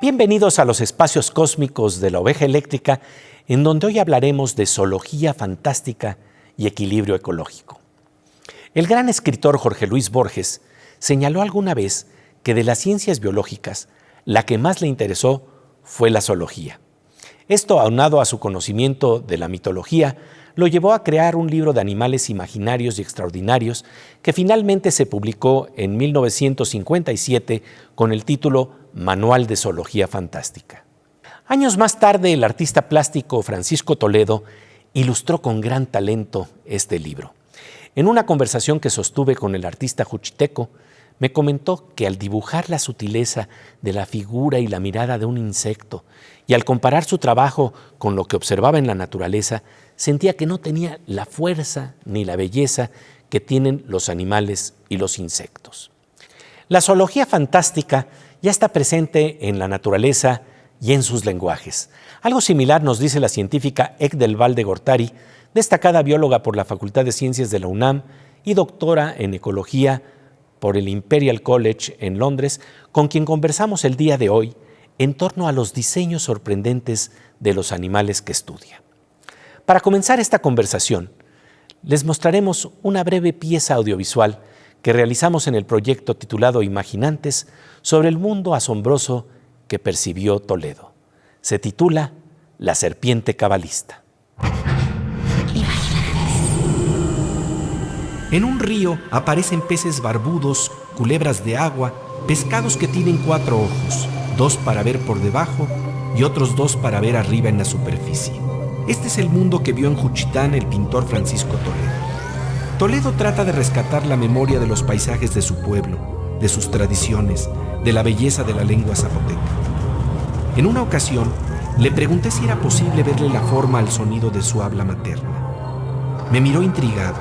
Bienvenidos a los espacios cósmicos de la Oveja Eléctrica, en donde hoy hablaremos de zoología fantástica y equilibrio ecológico. El gran escritor Jorge Luis Borges señaló alguna vez que de las ciencias biológicas, la que más le interesó fue la zoología. Esto, aunado a su conocimiento de la mitología, lo llevó a crear un libro de animales imaginarios y extraordinarios que finalmente se publicó en 1957 con el título Manual de Zoología Fantástica. Años más tarde, el artista plástico Francisco Toledo ilustró con gran talento este libro. En una conversación que sostuve con el artista juchiteco, me comentó que al dibujar la sutileza de la figura y la mirada de un insecto y al comparar su trabajo con lo que observaba en la naturaleza, sentía que no tenía la fuerza ni la belleza que tienen los animales y los insectos. La zoología fantástica ya está presente en la naturaleza y en sus lenguajes. Algo similar nos dice la científica Ek del Valle Gortari, destacada bióloga por la Facultad de Ciencias de la UNAM y doctora en ecología por el Imperial College en Londres, con quien conversamos el día de hoy en torno a los diseños sorprendentes de los animales que estudia. Para comenzar esta conversación, les mostraremos una breve pieza audiovisual que realizamos en el proyecto titulado Imaginantes sobre el mundo asombroso que percibió Toledo. Se titula La serpiente cabalista. En un río aparecen peces barbudos, culebras de agua, pescados que tienen 4 ojos, 2 para ver por debajo y otros 2 para ver arriba en la superficie. Este es el mundo que vio en Juchitán el pintor Francisco Toledo. Toledo trata de rescatar la memoria de los paisajes de su pueblo, de sus tradiciones, de la belleza de la lengua zapoteca. En una ocasión, le pregunté si era posible verle la forma al sonido de su habla materna. Me miró intrigado.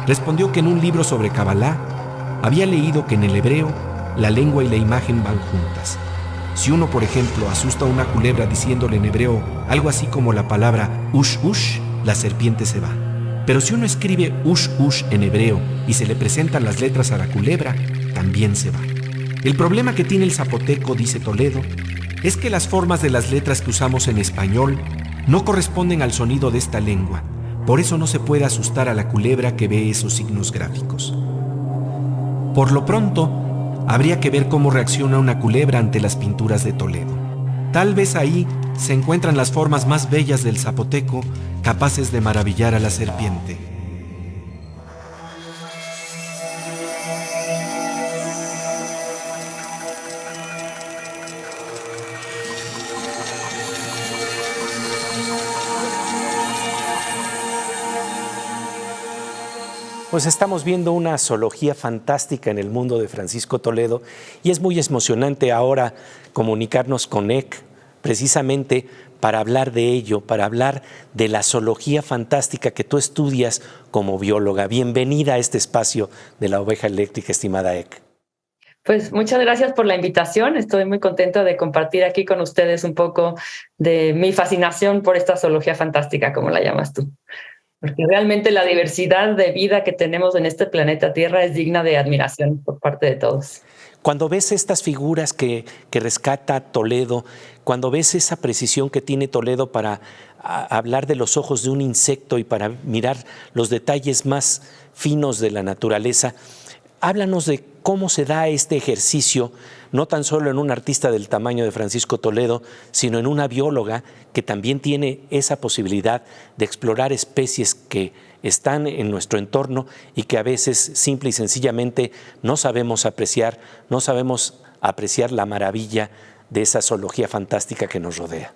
Respondió que en un libro sobre Kabbalah había leído que en el hebreo la lengua y la imagen van juntas. Si uno, por ejemplo, asusta a una culebra diciéndole en hebreo algo así como la palabra ush ush, la serpiente se va. Pero si uno escribe ush ush en hebreo y se le presentan las letras a la culebra, también se va. El problema que tiene el zapoteco, dice Toledo, es que las formas de las letras que usamos en español no corresponden al sonido de esta lengua. Por eso no se puede asustar a la culebra que ve esos signos gráficos. Por lo pronto, habría que ver cómo reacciona una culebra ante las pinturas de Toledo. Tal vez ahí se encuentran las formas más bellas del zapoteco, capaces de maravillar a la serpiente. Pues estamos viendo una zoología fantástica en el mundo de Francisco Toledo y es muy emocionante ahora comunicarnos con Ek precisamente para hablar de ello, para hablar de la zoología fantástica que tú estudias como bióloga. Bienvenida a este espacio de la Oveja Eléctrica, estimada Ek. Pues muchas gracias por la invitación. Estoy muy contenta de compartir aquí con ustedes un poco de mi fascinación por esta zoología fantástica, como la llamas tú. Porque realmente la diversidad de vida que tenemos en este planeta Tierra es digna de admiración por parte de todos. Cuando ves estas figuras que rescata Toledo, cuando ves esa precisión que tiene Toledo para hablar de los ojos de un insecto y para mirar los detalles más finos de la naturaleza, háblanos de cómo se da este ejercicio, no tan solo en un artista del tamaño de Francisco Toledo, sino en una bióloga que también tiene esa posibilidad de explorar especies que están en nuestro entorno y que a veces simple y sencillamente no sabemos apreciar la maravilla de esa zoología fantástica que nos rodea.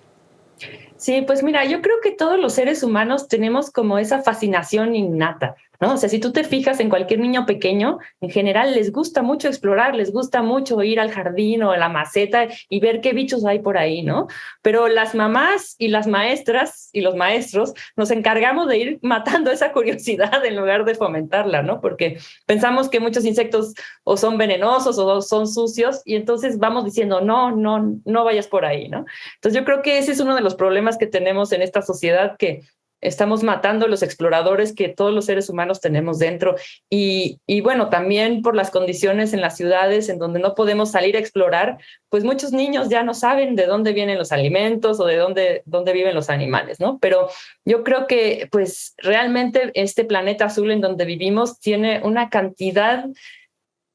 Sí, pues mira, yo creo que todos los seres humanos tenemos como esa fascinación innata, ¿no? O sea, si tú te fijas en cualquier niño pequeño, en general les gusta mucho explorar, les gusta mucho ir al jardín o a la maceta y ver qué bichos hay por ahí, ¿no? Pero las mamás y las maestras y los maestros nos encargamos de ir matando esa curiosidad en lugar de fomentarla, ¿no? Porque pensamos que muchos insectos o son venenosos o son sucios y entonces vamos diciendo, no vayas por ahí, ¿no? Entonces yo creo que ese es uno de los problemas que tenemos en esta sociedad, que estamos matando los exploradores que todos los seres humanos tenemos dentro. Y bueno, también por las condiciones en las ciudades en donde no podemos salir a explorar, pues muchos niños ya no saben de dónde vienen los alimentos o de dónde viven los animales, ¿no? Pero yo creo que pues realmente este planeta azul en donde vivimos tiene una cantidad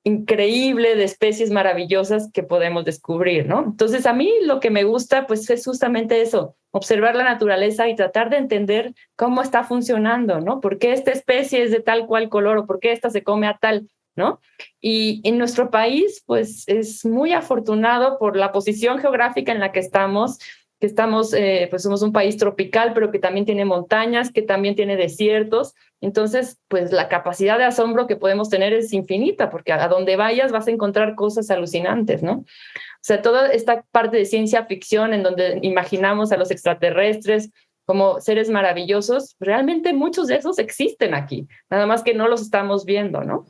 increíble de especies maravillosas que podemos descubrir, ¿no? Entonces, a mí lo que me gusta, pues, es justamente eso, observar la naturaleza y tratar de entender cómo está funcionando, ¿no? ¿Por qué esta especie es de tal cual color o por qué esta se come a tal, ¿no? Y en nuestro país, pues, es muy afortunado por la posición geográfica en la que estamos, pues somos un país tropical, pero que también tiene montañas, que también tiene desiertos. Entonces, pues la capacidad de asombro que podemos tener es infinita, porque a donde vayas vas a encontrar cosas alucinantes, ¿no? O sea, toda esta parte de ciencia ficción en donde imaginamos a los extraterrestres como seres maravillosos, realmente muchos de esos existen aquí, nada más que no los estamos viendo, ¿no?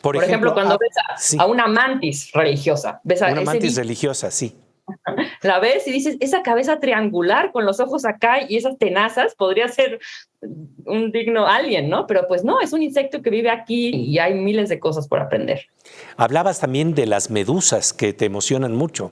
Por ejemplo, cuando ves a una mantis religiosa, ves a una mantis religiosa, sí. La ves y dices, esa cabeza triangular con los ojos acá y esas tenazas podría ser un digno alien, ¿no? Pero pues no, es un insecto que vive aquí y hay miles de cosas por aprender. Hablabas también de las medusas que te emocionan mucho.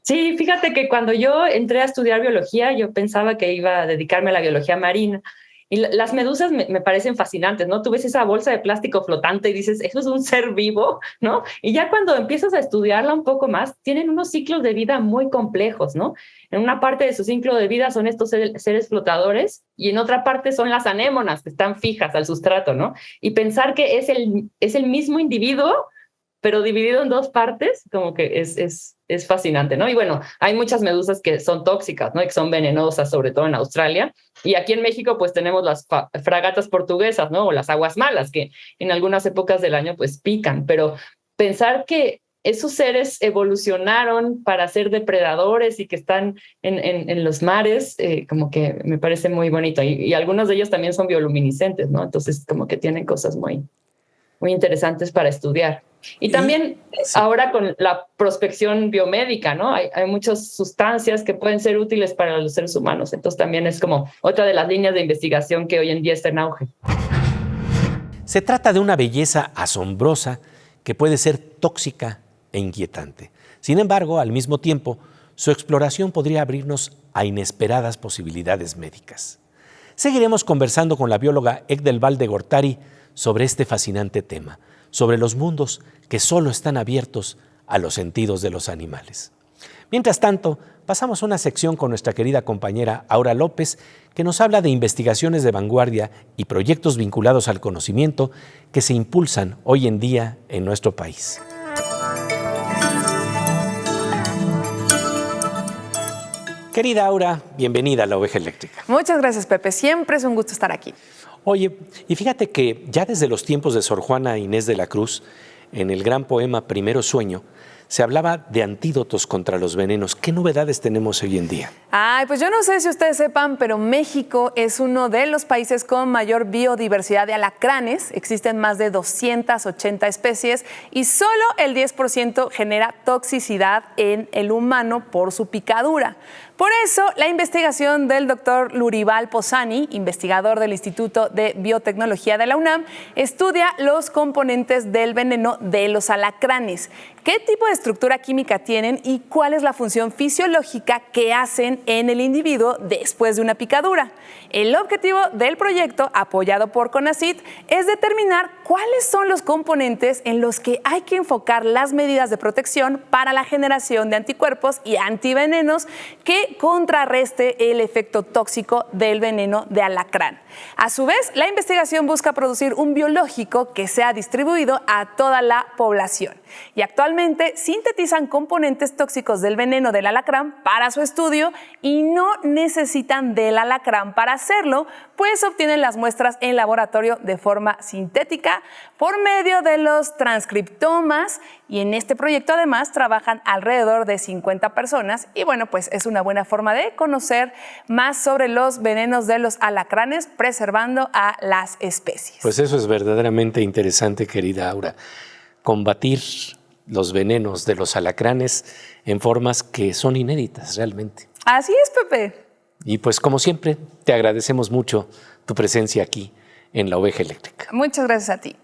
Sí, fíjate que cuando yo entré a estudiar biología, yo pensaba que iba a dedicarme a la biología marina. Y las medusas me parecen fascinantes, ¿no? Tú ves esa bolsa de plástico flotante y dices, eso es un ser vivo, ¿no? Y ya cuando empiezas a estudiarla un poco más, tienen unos ciclos de vida muy complejos, ¿no? En una parte de su ciclo de vida son estos seres flotadores y en otra parte son las anémonas que están fijas al sustrato, ¿no? Y pensar que es el mismo individuo, pero dividido en dos partes, como que es fascinante, ¿no? Y bueno, hay muchas medusas que son tóxicas, ¿no? Y que son venenosas, sobre todo en Australia. Y aquí en México, pues tenemos las fragatas portuguesas, ¿no? O las aguas malas, que en algunas épocas del año, pues pican. Pero pensar que esos seres evolucionaron para ser depredadores y que están en los mares, como que me parece muy bonito. Y algunos de ellos también son bioluminiscentes, ¿no? Entonces, como que tienen cosas muy interesantes para estudiar. Y también ahora con la prospección biomédica, ¿no? Hay muchas sustancias que pueden ser útiles para los seres humanos. Entonces también es como otra de las líneas de investigación que hoy en día está en auge. Se trata de una belleza asombrosa que puede ser tóxica e inquietante. Sin embargo, al mismo tiempo, su exploración podría abrirnos a inesperadas posibilidades médicas. Seguiremos conversando con la bióloga Egdelvalde Gortari sobre este fascinante tema, sobre los mundos que solo están abiertos a los sentidos de los animales. Mientras tanto, pasamos a una sección con nuestra querida compañera Aura López, que nos habla de investigaciones de vanguardia y proyectos vinculados al conocimiento que se impulsan hoy en día en nuestro país. Querida Aura, bienvenida a La Oveja Eléctrica. Muchas gracias, Pepe. Siempre es un gusto estar aquí. Oye, y fíjate que ya desde los tiempos de Sor Juana Inés de la Cruz, en el gran poema Primero Sueño, se hablaba de antídotos contra los venenos. ¿Qué novedades tenemos hoy en día? Ay, pues yo no sé si ustedes sepan, pero México es uno de los países con mayor biodiversidad de alacranes. Existen más de 280 especies y solo el 10% genera toxicidad en el humano por su picadura. Por eso, la investigación del doctor Lurival Posani, investigador del Instituto de Biotecnología de la UNAM, estudia los componentes del veneno de los alacranes. ¿Qué tipo de estructura química tienen y cuál es la función fisiológica que hacen en el individuo después de una picadura? El objetivo del proyecto, apoyado por CONACYT, es determinar cuáles son los componentes en los que hay que enfocar las medidas de protección para la generación de anticuerpos y antivenenos que contrarreste el efecto tóxico del veneno de alacrán. A su vez, la investigación busca producir un biológico que sea distribuido a toda la población. Y actualmente sintetizan componentes tóxicos del veneno del alacrán para su estudio y no necesitan del alacrán para hacerlo, pues obtienen las muestras en laboratorio de forma sintética por medio de los transcriptomas. Y en este proyecto además trabajan alrededor de 50 personas y bueno, pues es una buena forma de conocer más sobre los venenos de los alacranes, preservando a las especies. Pues eso es verdaderamente interesante, querida Aura. Combatir los venenos de los alacranes en formas que son inéditas realmente. Así es, Pepe. Y pues como siempre, te agradecemos mucho tu presencia aquí en La Oveja Eléctrica. Muchas gracias a ti.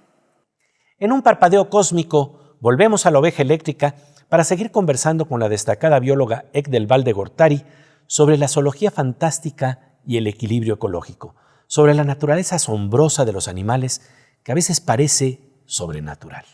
En un parpadeo cósmico, volvemos a La Oveja Eléctrica para seguir conversando con la destacada bióloga Ek del Valle Gortari sobre la zoología fantástica y el equilibrio ecológico, sobre la naturaleza asombrosa de los animales que a veces parece sobrenatural.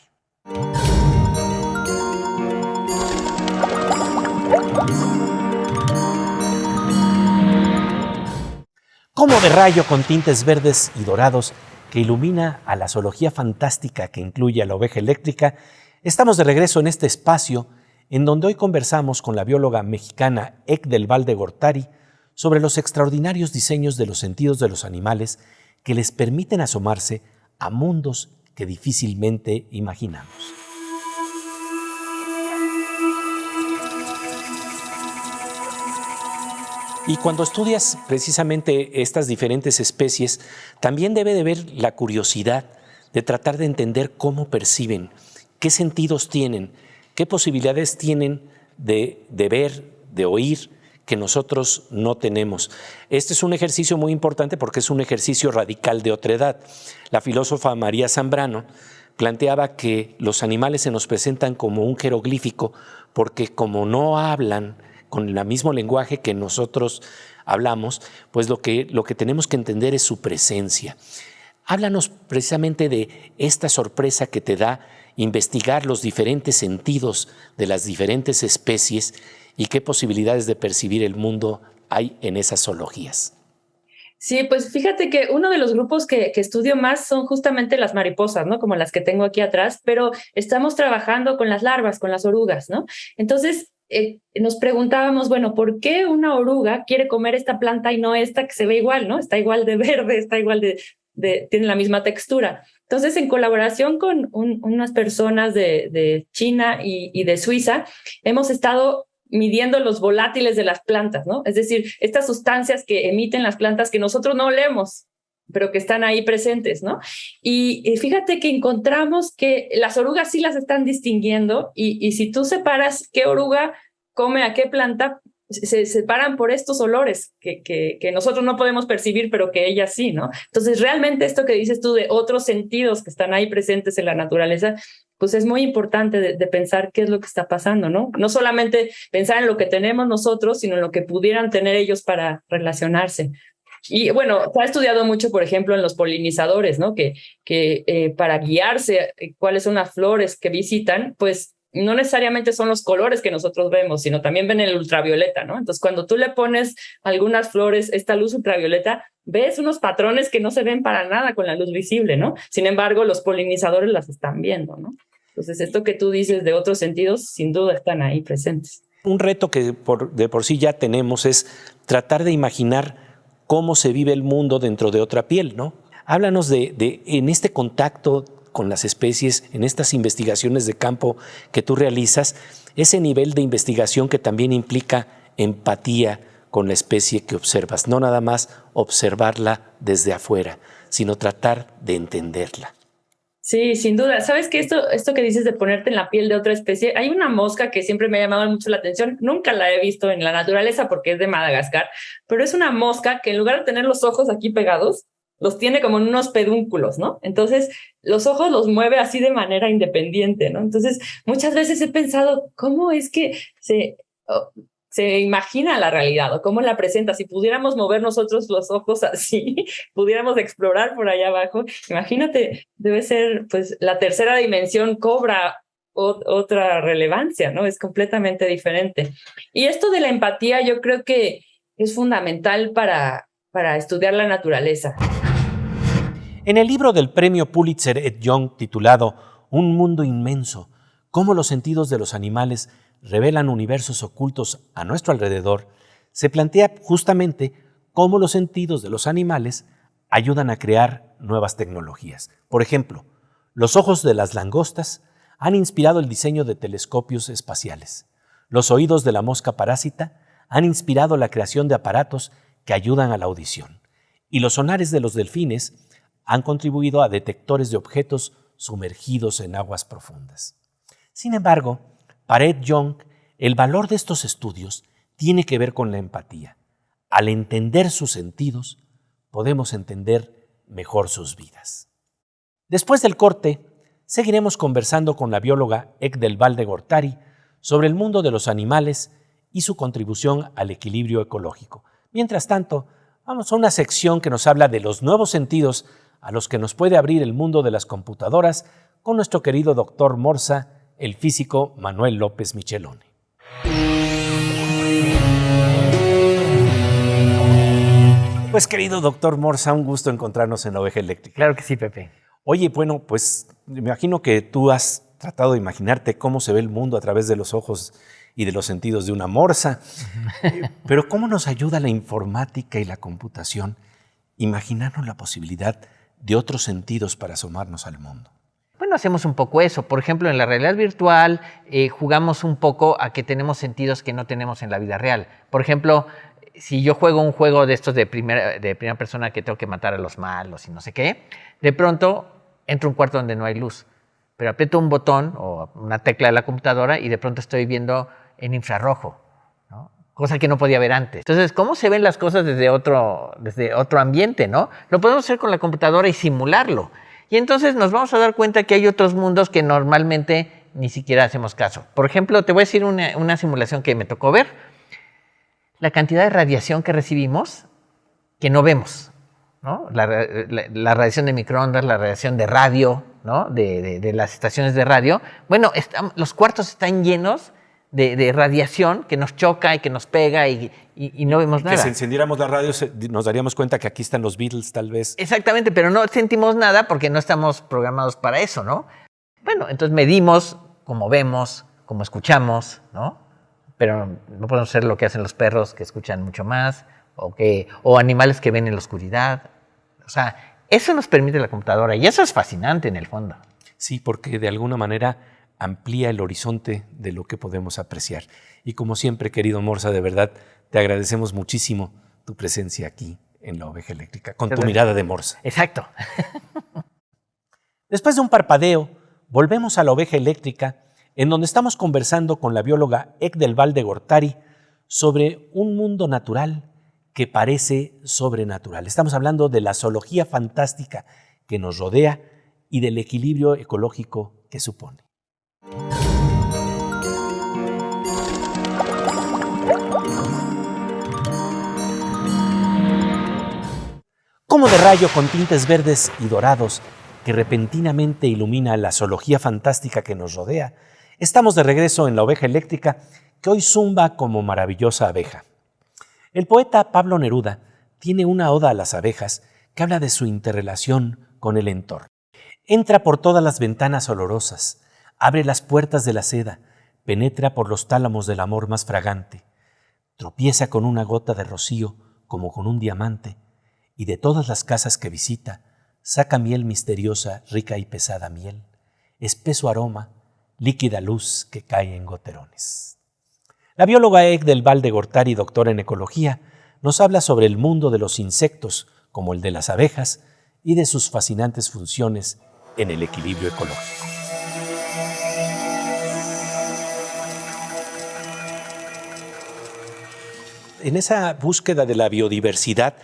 Como de rayo con tintes verdes y dorados que ilumina a la zoología fantástica que incluye a La Oveja Eléctrica, estamos de regreso en este espacio en donde hoy conversamos con la bióloga mexicana Ek del Valle Gortari sobre los extraordinarios diseños de los sentidos de los animales que les permiten asomarse a mundos que difícilmente imaginamos. Y cuando estudias precisamente estas diferentes especies, también debe de haber la curiosidad de tratar de entender cómo perciben, qué sentidos tienen, qué posibilidades tienen de ver, de oír, que nosotros no tenemos. Este es un ejercicio muy importante porque es un ejercicio radical de otredad. La filósofa María Zambrano planteaba que los animales se nos presentan como un jeroglífico porque como no hablan con el mismo lenguaje que nosotros hablamos, pues lo que tenemos que entender es su presencia. Háblanos precisamente de esta sorpresa que te da investigar los diferentes sentidos de las diferentes especies y qué posibilidades de percibir el mundo hay en esas zoologías. Sí, pues fíjate que uno de los grupos que estudio más son justamente las mariposas, ¿no? Como las que tengo aquí atrás, pero estamos trabajando con las larvas, con las orugas, ¿no? Entonces, nos preguntábamos, bueno, ¿por qué una oruga quiere comer esta planta y no esta que se ve igual, ¿no? Está igual de verde, está igual tiene la misma textura. Entonces, en colaboración con unas personas de China y de Suiza, hemos estado midiendo los volátiles de las plantas, ¿no? Es decir, estas sustancias que emiten las plantas que nosotros no olemos, pero que están ahí presentes, ¿no? Y fíjate que encontramos que las orugas sí las están distinguiendo y si tú separas qué oruga come a qué planta, se separan por estos olores que nosotros no podemos percibir, pero que ellas sí, ¿no? Entonces, realmente esto que dices tú de otros sentidos que están ahí presentes en la naturaleza, pues es muy importante de pensar qué es lo que está pasando, ¿no? No solamente pensar en lo que tenemos nosotros, sino en lo que pudieran tener ellos para relacionarse. Y bueno, se ha estudiado mucho, por ejemplo, en los polinizadores, ¿no? Que para guiarse cuáles son las flores que visitan, pues no necesariamente son los colores que nosotros vemos, sino también ven el ultravioleta, ¿no? Entonces, cuando tú le pones a algunas flores esta luz ultravioleta, ves unos patrones que no se ven para nada con la luz visible, ¿no? Sin embargo, los polinizadores las están viendo, ¿no? Entonces, esto que tú dices de otros sentidos, sin duda están ahí presentes. Un reto que de por sí ya tenemos es tratar de imaginar cómo se vive el mundo dentro de otra piel, ¿no? Háblanos de en este contacto con las especies, en estas investigaciones de campo que tú realizas, ese nivel de investigación que también implica empatía con la especie que observas, no nada más observarla desde afuera, sino tratar de entenderla. Sí, sin duda. ¿Sabes qué? Esto que dices de ponerte en la piel de otra especie, hay una mosca que siempre me ha llamado mucho la atención, nunca la he visto en la naturaleza porque es de Madagascar, pero es una mosca que en lugar de tener los ojos aquí pegados, los tiene como en unos pedúnculos, ¿no? Entonces, los ojos los mueve así de manera independiente, ¿no? Entonces, muchas veces he pensado, ¿cómo es que se imagina la realidad o cómo la presenta? Si pudiéramos mover nosotros los ojos así, pudiéramos explorar por allá abajo, imagínate, debe ser, pues, la tercera dimensión cobra otra relevancia, ¿no? Es completamente diferente. Y esto de la empatía yo creo que es fundamental para estudiar la naturaleza. En el libro del premio Pulitzer Ed Yong titulado Un mundo inmenso, cómo los sentidos de los animales revelan universos ocultos a nuestro alrededor, se plantea justamente cómo los sentidos de los animales ayudan a crear nuevas tecnologías. Por ejemplo, los ojos de las langostas han inspirado el diseño de telescopios espaciales. Los oídos de la mosca parásita han inspirado la creación de aparatos que ayudan a la audición. Y los sonares de los delfines han contribuido a detectores de objetos sumergidos en aguas profundas. Sin embargo, para Ed Yong, el valor de estos estudios tiene que ver con la empatía. Al entender sus sentidos, podemos entender mejor sus vidas. Después del corte, seguiremos conversando con la bióloga Ek del Val de Gortari sobre el mundo de los animales y su contribución al equilibrio ecológico. Mientras tanto, vamos a una sección que nos habla de los nuevos sentidos a los que nos puede abrir el mundo de las computadoras con nuestro querido doctor Morsa, el físico Manuel López Michelone. Pues querido doctor Morsa, un gusto encontrarnos en La Oveja Eléctrica. Claro que sí, Pepe. Oye, bueno, pues me imagino que tú has tratado de imaginarte cómo se ve el mundo a través de los ojos y de los sentidos de una morsa. Pero ¿cómo nos ayuda la informática y la computación imaginarnos la posibilidad de otros sentidos para asomarnos al mundo? Bueno, hacemos un poco eso. Por ejemplo, en la realidad virtual jugamos un poco a que tenemos sentidos que no tenemos en la vida real. Por ejemplo, si yo juego un juego de estos de primera persona que tengo que matar a los malos y no sé qué, de pronto entro a un cuarto donde no hay luz, pero aprieto un botón o una tecla de la computadora y de pronto estoy viendo en infrarrojo, ¿no? Cosa que no podía ver antes. Entonces, ¿cómo se ven las cosas desde otro ambiente, ¿no? Lo podemos hacer con la computadora y simularlo. Y entonces nos vamos a dar cuenta que hay otros mundos que normalmente ni siquiera hacemos caso. Por ejemplo, te voy a decir una simulación que me tocó ver. La cantidad de radiación que recibimos que no vemos, ¿no? La radiación de microondas, la radiación de radio, ¿no? de las estaciones de radio. Bueno, los cuartos están llenos de radiación que nos choca y que nos pega y no vemos nada. Que si encendiéramos la radio nos daríamos cuenta que aquí están los Beatles, tal vez. Exactamente, pero no sentimos nada porque no estamos programados para eso, ¿no? Bueno, entonces medimos cómo vemos, cómo escuchamos, ¿no? Pero no podemos hacer lo que hacen los perros, que escuchan mucho más, o animales que ven en la oscuridad. O sea, eso nos permite la computadora y eso es fascinante en el fondo. Sí, porque de alguna manera amplía el horizonte de lo que podemos apreciar. Y como siempre, querido Morsa, de verdad, te agradecemos muchísimo tu presencia aquí en La Oveja Eléctrica, con tu mirada de Morsa. Exacto. Después de un parpadeo, volvemos a La Oveja Eléctrica, en donde estamos conversando con la bióloga Ek del Val de Gortari sobre un mundo natural que parece sobrenatural. Estamos hablando de la zoología fantástica que nos rodea y del equilibrio ecológico que supone. Como de rayo con tintes verdes y dorados que repentinamente ilumina la zoología fantástica que nos rodea, estamos de regreso en La Oveja Eléctrica, que hoy zumba como maravillosa abeja. El poeta Pablo Neruda tiene una oda a las abejas que habla de su interrelación con el entorno. Entra por todas las ventanas olorosas, abre las puertas de la seda, penetra por los tálamos del amor más fragante, tropieza con una gota de rocío como con un diamante, y de todas las casas que visita, saca miel misteriosa, rica y pesada miel, espeso aroma, líquida luz que cae en goterones. La bióloga Ek del Val de Gortari, doctora en ecología, nos habla sobre el mundo de los insectos, como el de las abejas, y de sus fascinantes funciones en el equilibrio ecológico. En esa búsqueda de la biodiversidad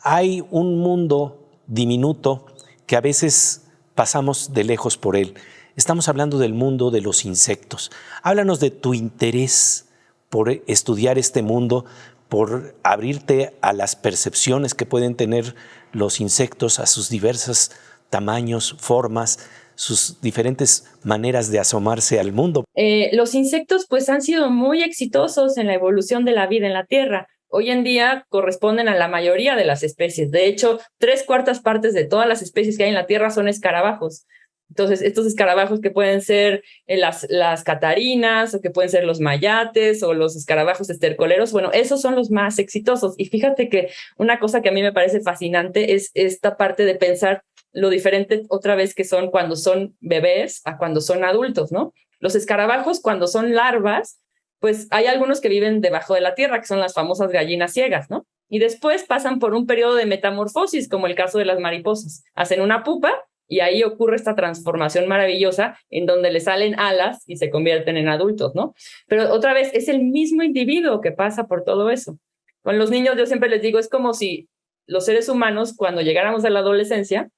hay un mundo diminuto que a veces pasamos de lejos por él. Estamos hablando del mundo de los insectos. Háblanos de tu interés por estudiar este mundo, por abrirte a las percepciones que pueden tener los insectos, a sus diversos tamaños, formas, sus diferentes maneras de asomarse al mundo. Los insectos pues han sido muy exitosos en la evolución de la vida en la Tierra. Hoy en día corresponden a la mayoría de las especies. De hecho, 3/4 partes de todas las especies que hay en la Tierra son escarabajos. Entonces, estos escarabajos que pueden ser las catarinas, o que pueden ser los mayates, o los escarabajos estercoleros, bueno, esos son los más exitosos. Y fíjate que una cosa que a mí me parece fascinante es esta parte de pensar lo diferente otra vez que son cuando son bebés a cuando son adultos, ¿no? Los escarabajos, cuando son larvas, pues hay algunos que viven debajo de la tierra, que son las famosas gallinas ciegas, ¿no? Y después pasan por un periodo de metamorfosis, como el caso de las mariposas. Hacen una pupa y ahí ocurre esta transformación maravillosa en donde le salen alas y se convierten en adultos, ¿no? Pero otra vez, es el mismo individuo que pasa por todo eso. Con los niños yo siempre les digo, es como si los seres humanos, cuando llegáramos a la adolescencia,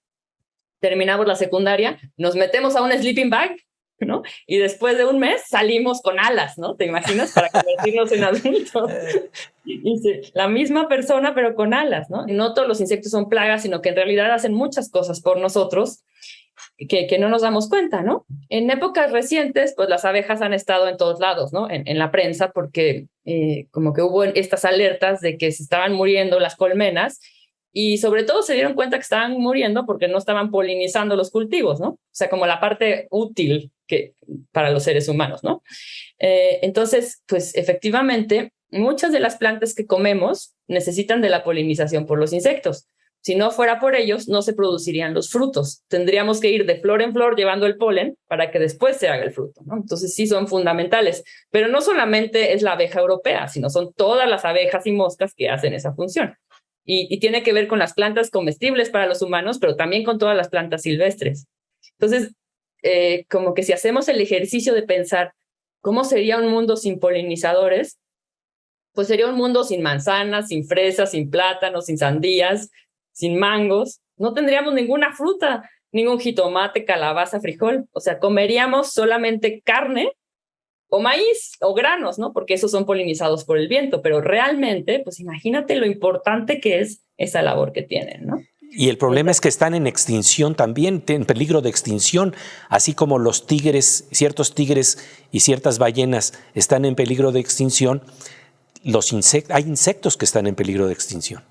terminamos la secundaria, nos metemos a un sleeping bag, ¿no? Y después de un mes salimos con alas, ¿no? ¿Te imaginas? Para convertirnos en adultos. La misma persona, pero con alas, ¿no? Y no todos los insectos son plagas, sino que en realidad hacen muchas cosas por nosotros que no nos damos cuenta, ¿no? En épocas recientes, pues las abejas han estado en todos lados, ¿no? En la prensa, porque como que hubo estas alertas de que se estaban muriendo las colmenas, y sobre todo se dieron cuenta que estaban muriendo porque no estaban polinizando los cultivos, ¿no? O sea, como la parte útil para los seres humanos, ¿no? Entonces, pues efectivamente, muchas de las plantas que comemos necesitan de la polinización por los insectos. Si no fuera por ellos, no se producirían los frutos. Tendríamos que ir de flor en flor llevando el polen para que después se haga el fruto, ¿no? Entonces sí son fundamentales. Pero no solamente es la abeja europea, sino son todas las abejas y moscas que hacen esa función. Y tiene que ver con las plantas comestibles para los humanos, pero también con todas las plantas silvestres. Entonces, como que si hacemos el ejercicio de pensar cómo sería un mundo sin polinizadores, pues sería un mundo sin manzanas, sin fresas, sin plátanos, sin sandías, sin mangos. No tendríamos ninguna fruta, ningún jitomate, calabaza, frijol. O sea, comeríamos solamente carne o maíz o granos, ¿no? Porque esos son polinizados por el viento, pero realmente, pues imagínate lo importante que es esa labor que tienen, ¿no? Y el problema es que están en extinción también, en peligro de extinción, así como los tigres, ciertos tigres y ciertas ballenas están en peligro de extinción, hay insectos que están en peligro de extinción.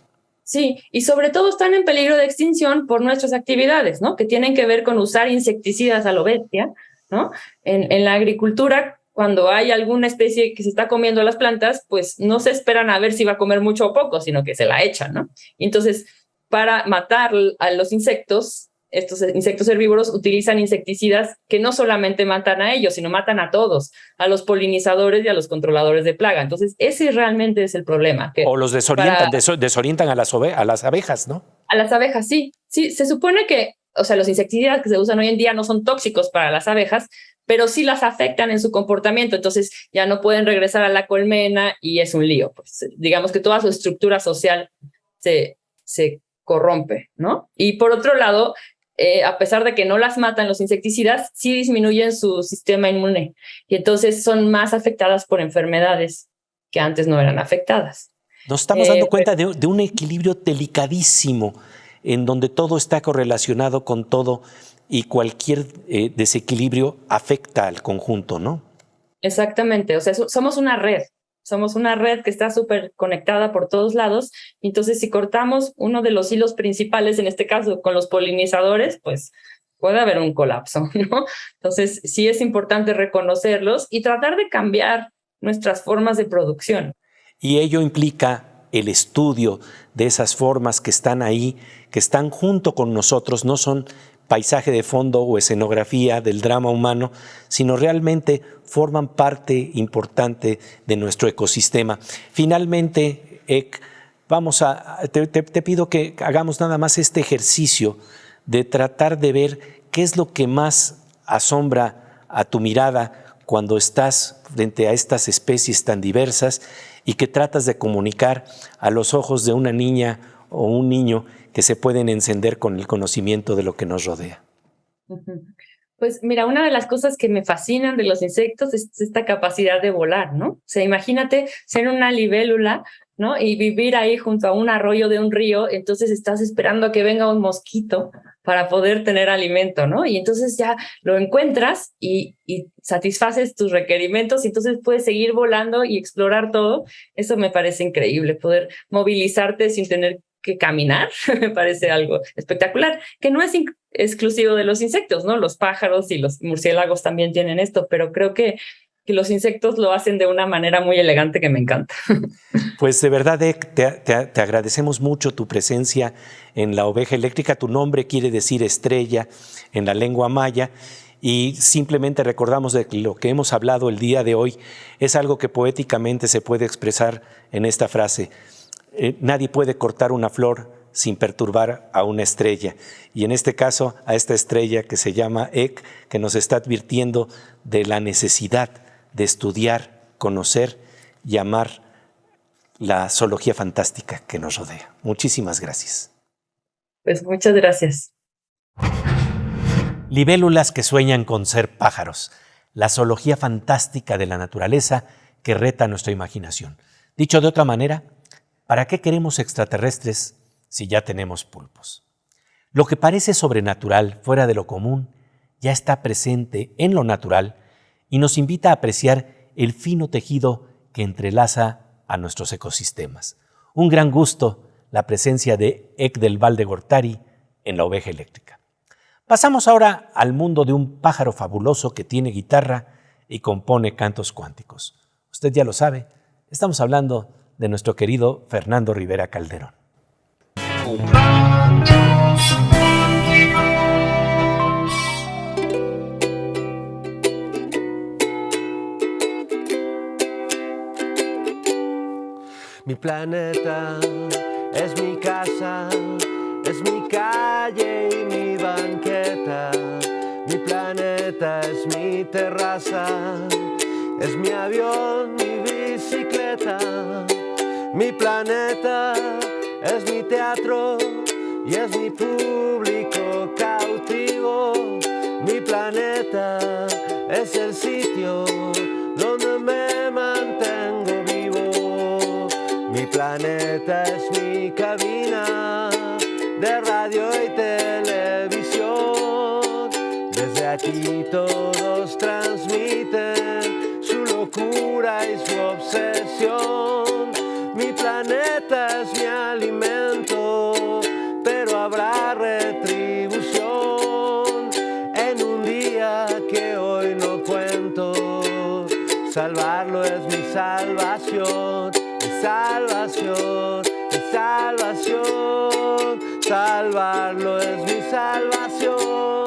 Sí, y sobre todo están en peligro de extinción por nuestras actividades, ¿no? Que tienen que ver con usar insecticidas a lo bestia, ¿no? En la agricultura, cuando hay alguna especie que se está comiendo las plantas, pues no se esperan a ver si va a comer mucho o poco, sino que se la echan, ¿no? Entonces, para matar a los insectos, estos insectos herbívoros utilizan insecticidas que no solamente matan a ellos, sino matan a todos, a los polinizadores y a los controladores de plaga. Entonces, ese realmente es el problema. O los desorientan, desorientan a las abejas, ¿no? A las abejas, sí. Sí, se supone que, o sea, los insecticidas que se usan hoy en día no son tóxicos para las abejas, pero sí las afectan en su comportamiento, entonces ya no pueden regresar a la colmena y es un lío. Pues, digamos que toda su estructura social se corrompe, ¿no? Y por otro lado, a pesar de que no las matan los insecticidas, sí disminuyen su sistema inmune y entonces son más afectadas por enfermedades que antes no eran afectadas. Nos estamos dando cuenta de un equilibrio delicadísimo en donde todo está correlacionado con todo y cualquier desequilibrio afecta al conjunto, ¿no? Exactamente, o sea, somos una red que está súper conectada por todos lados, entonces si cortamos uno de los hilos principales, en este caso con los polinizadores, pues puede haber un colapso, ¿no? Entonces sí es importante reconocerlos y tratar de cambiar nuestras formas de producción. Y ello implica el estudio de esas formas que están ahí, que están junto con nosotros, no son paisaje de fondo o escenografía del drama humano, sino realmente forman parte importante de nuestro ecosistema. Finalmente, Ek, te pido que hagamos nada más este ejercicio de tratar de ver qué es lo que más asombra a tu mirada cuando estás frente a estas especies tan diversas y que tratas de comunicar a los ojos de una niña o un niño que se pueden encender con el conocimiento de lo que nos rodea. Pues mira, una de las cosas que me fascinan de los insectos es esta capacidad de volar, ¿no? O sea, imagínate ser una libélula, ¿no? Y vivir ahí junto a un arroyo de un río, entonces estás esperando a que venga un mosquito para poder tener alimento, ¿no? Y entonces ya lo encuentras y satisfaces tus requerimientos y entonces puedes seguir volando y explorar todo. Eso me parece increíble, poder movilizarte sin tener que caminar, me parece algo espectacular, que no es exclusivo de los insectos, ¿no? Los pájaros y los murciélagos también tienen esto, pero creo que los insectos lo hacen de una manera muy elegante que me encanta. Pues de verdad, Ek, te agradecemos mucho tu presencia en La Oveja Eléctrica. Tu nombre quiere decir estrella en la lengua maya y simplemente recordamos de que lo que hemos hablado el día de hoy es algo que poéticamente se puede expresar en esta frase. Nadie puede cortar una flor sin perturbar a una estrella. Y en este caso, a esta estrella que se llama Ek, que nos está advirtiendo de la necesidad de estudiar, conocer y amar la zoología fantástica que nos rodea. Muchísimas gracias. Pues muchas gracias. Libélulas que sueñan con ser pájaros, la zoología fantástica de la naturaleza que reta nuestra imaginación. Dicho de otra manera, ¿para qué queremos extraterrestres si ya tenemos pulpos? Lo que parece sobrenatural, fuera de lo común, ya está presente en lo natural y nos invita a apreciar el fino tejido que entrelaza a nuestros ecosistemas. Un gran gusto la presencia de Ek del Val de Gortari en La Oveja Eléctrica. Pasamos ahora al mundo de un pájaro fabuloso que tiene guitarra y compone cantos cuánticos. Usted ya lo sabe, estamos hablando de nuestro querido Fernando Rivera Calderón. Mi planeta es mi casa, es mi calle y mi banqueta. Mi planeta es mi terraza, es mi avión, mi bicicleta. Mi planeta es mi teatro y es mi público cautivo. Mi planeta es el sitio donde me mantengo vivo. Mi planeta es mi cabina de radio y televisión. Desde aquí todos transmiten su locura y su obsesión. Mi planeta es mi alimento, pero habrá retribución en un día que hoy no cuento. Salvarlo es mi salvación, mi salvación, mi salvación. Salvarlo es mi salvación.